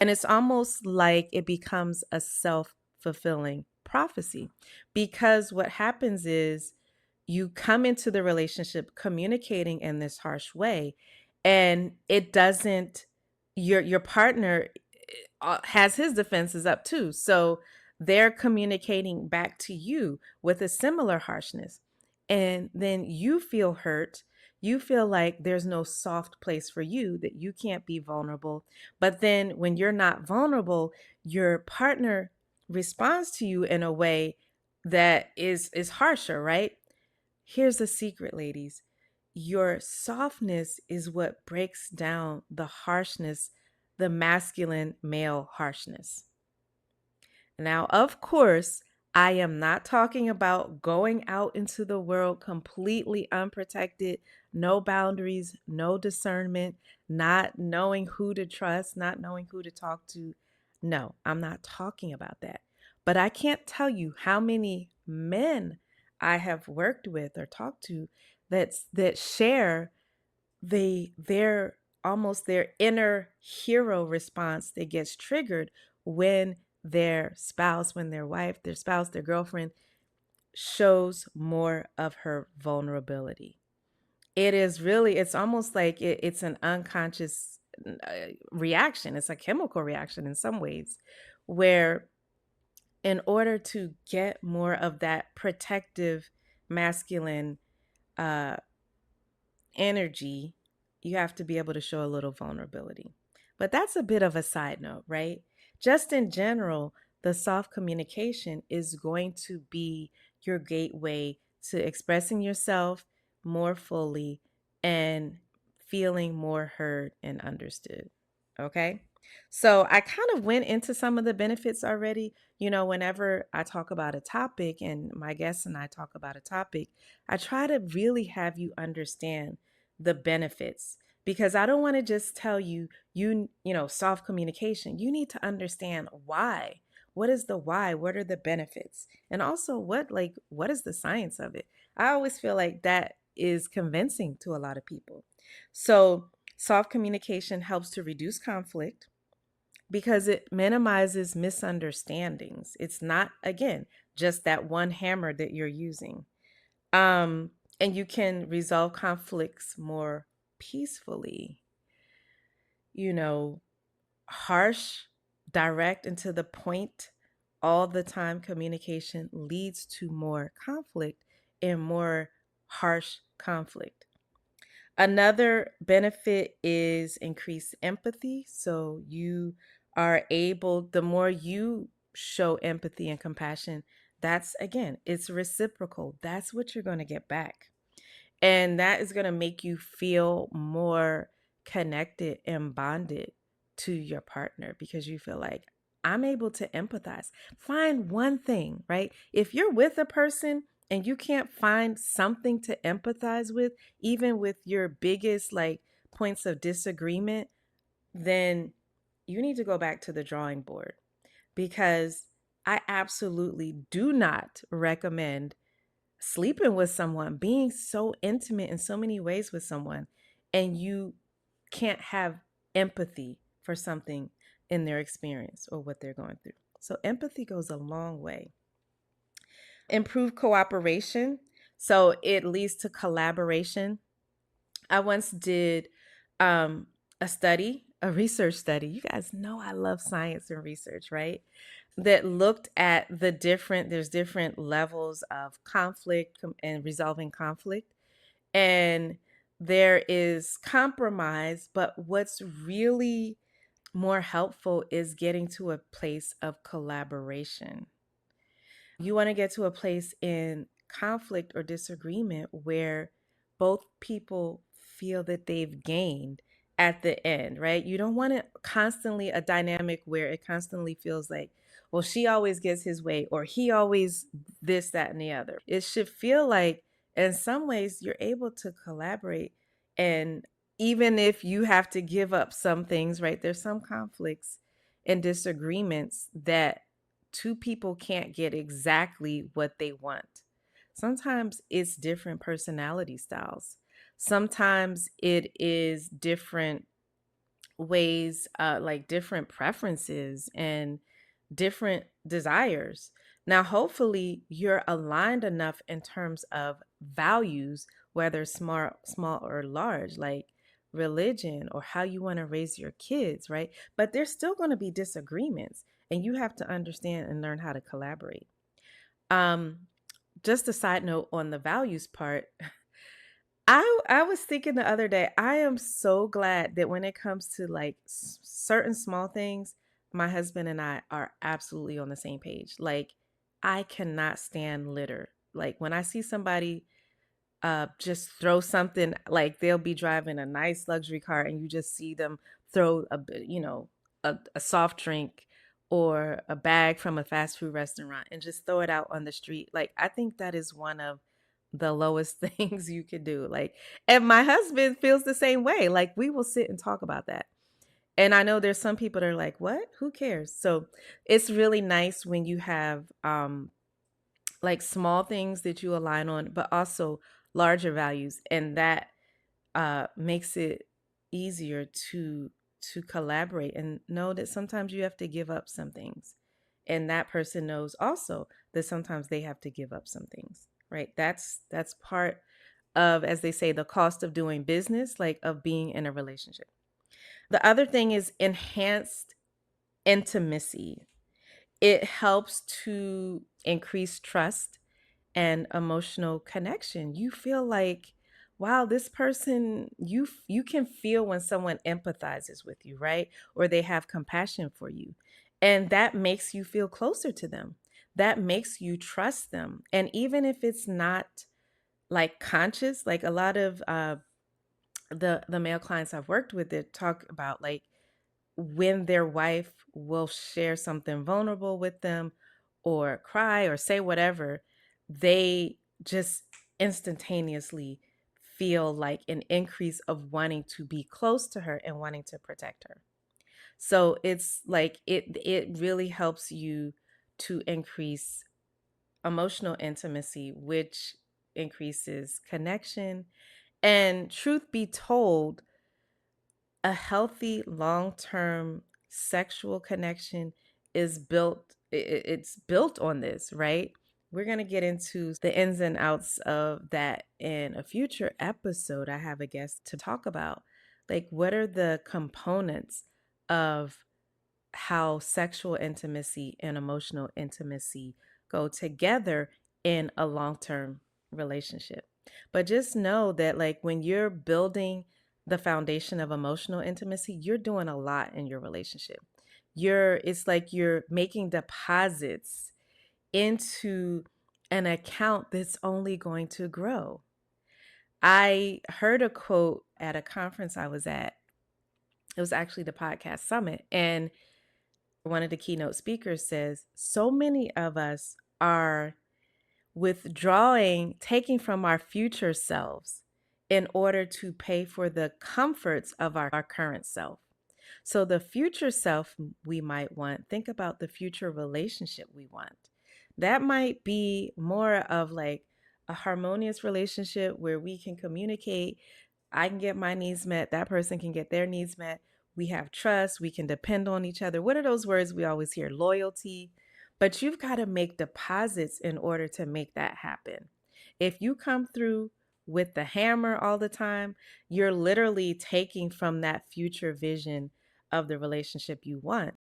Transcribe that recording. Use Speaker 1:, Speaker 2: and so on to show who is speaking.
Speaker 1: And it's almost like it becomes a self-fulfilling prophecy, because what happens is you come into the relationship communicating in this harsh way, and it doesn't, your partner has his defenses up too. So they're communicating back to you with a similar harshness. And then you feel hurt. You feel like there's no soft place for you, that you can't be vulnerable. But then when you're not vulnerable, your partner responds to you in a way that is harsher, right? Here's the secret, ladies. Your softness is what breaks down the harshness, the masculine male harshness. Now, of course, I am not talking about going out into the world completely unprotected, no boundaries, no discernment, not knowing who to trust, not knowing who to talk to. No, I'm not talking about that. But I can't tell you how many men I have worked with or talked to that share their almost their inner hero response that gets triggered when their spouse, when their wife, their spouse, their girlfriend shows more of her vulnerability. It is really, it's almost like it's an unconscious reaction. It's a chemical reaction in some ways, where in order to get more of that protective masculine uh, energy, you have to be able to show a little vulnerability. But that's a bit of a side note, right? Just in general, the soft communication is going to be your gateway to expressing yourself more fully and feeling more heard and understood. Okay. So I kind of went into some of the benefits already. Whenever I talk about a topic and my guests and I talk about a topic, I try to really have you understand the benefits, because I don't want to just tell you, soft communication. You need to understand why. What is the why? What are the benefits? And also what is the science of it? I always feel like that is convincing to a lot of people. So, soft communication helps to reduce conflict because it minimizes misunderstandings. It's not, again, just that one hammer that you're using. And you can resolve conflicts more peacefully. You know, harsh, direct, and to the point, all the time communication leads to more conflict and more harsh conflict. Another benefit is increased empathy. So you are able, the more you show empathy and compassion, that's again, it's reciprocal. That's what you're going to get back. And that is going to make you feel more connected and bonded to your partner, because you feel like, I'm able to empathize. Find one thing, right? If you're with a person and you can't find something to empathize with, even with your biggest like points of disagreement, then you need to go back to the drawing board, because I absolutely do not recommend sleeping with someone, being so intimate in so many ways with someone, and you can't have empathy for something in their experience or what they're going through. So, empathy goes a long way. Improve cooperation. So, it leads to collaboration. I once did um, a research study. You guys know I love science and research, right? That looked at there's different levels of conflict and resolving conflict. And there is compromise, but what's really more helpful is getting to a place of collaboration. You want to get to a place in conflict or disagreement where both people feel that they've gained at the end, right? You don't want it constantly a dynamic where it constantly feels like, well, she always gets his way or he always this, that, and the other. It should feel like, in some ways, you're able to collaborate. And even if you have to give up some things, right? There's some conflicts and disagreements that two people can't get exactly what they want. Sometimes it's different personality styles. Sometimes it is different ways, like different preferences and different desires. Now, hopefully, you're aligned enough in terms of values, whether small or large, like religion or how you want to raise your kids, right? But there's still going to be disagreements, and you have to understand and learn how to collaborate. Um, just a side note on the values part, I was thinking the other day, I am so glad that when it comes to like certain small things, my husband and I are absolutely on the same page. Like, I cannot stand litter. Like, when I see somebody just throw something, like they'll be driving a nice luxury car and you just see them throw a bit, a soft drink or a bag from a fast food restaurant and just throw it out on the street. Like, I think that is one of the lowest things you could do. Like, and my husband feels the same way. Like, we will sit and talk about that. And I know there's some people that are like, what? Who cares? So it's really nice when you have like small things that you align on, but also larger values, and that makes it easier to collaborate and know that sometimes you have to give up some things, and that person knows also that sometimes they have to give up some things. Right? That's part of, as they say, the cost of doing business, like of being in a relationship. The other thing is enhanced intimacy. It helps to increase trust and emotional connection. You feel like, wow, this person, you can feel when someone empathizes with you, right? Or they have compassion for you. And that makes you feel closer to them. That makes you trust them. And even if it's not like conscious, like a lot of the male clients I've worked with that talk about, like, when their wife will share something vulnerable with them or cry or say whatever, they just instantaneously feel like an increase of wanting to be close to her and wanting to protect her. So it's like it really helps you to increase emotional intimacy, which increases connection. And truth be told, a healthy long-term sexual connection is it's built on this, right? We're going to get into the ins and outs of that in a future episode. I have a guest to talk about, like, what are the components of how sexual intimacy and emotional intimacy go together in a long-term relationship. But just know that, like, when you're building the foundation of emotional intimacy, you're doing a lot in your relationship. It's like you're making deposits into an account that's only going to grow. I heard a quote at a conference I was at. It was actually the podcast summit, and one of the keynote speakers says, so many of us are withdrawing, taking from our future selves in order to pay for the comforts of our current self. So, the future self we might want, think about the future relationship we want. That might be more of like a harmonious relationship where we can communicate. I can get my needs met, that person can get their needs met. We have trust, we can depend on each other. What are those words we always hear? Loyalty. But you've got to make deposits in order to make that happen. If you come through with the hammer all the time, you're literally taking from that future vision of the relationship you want.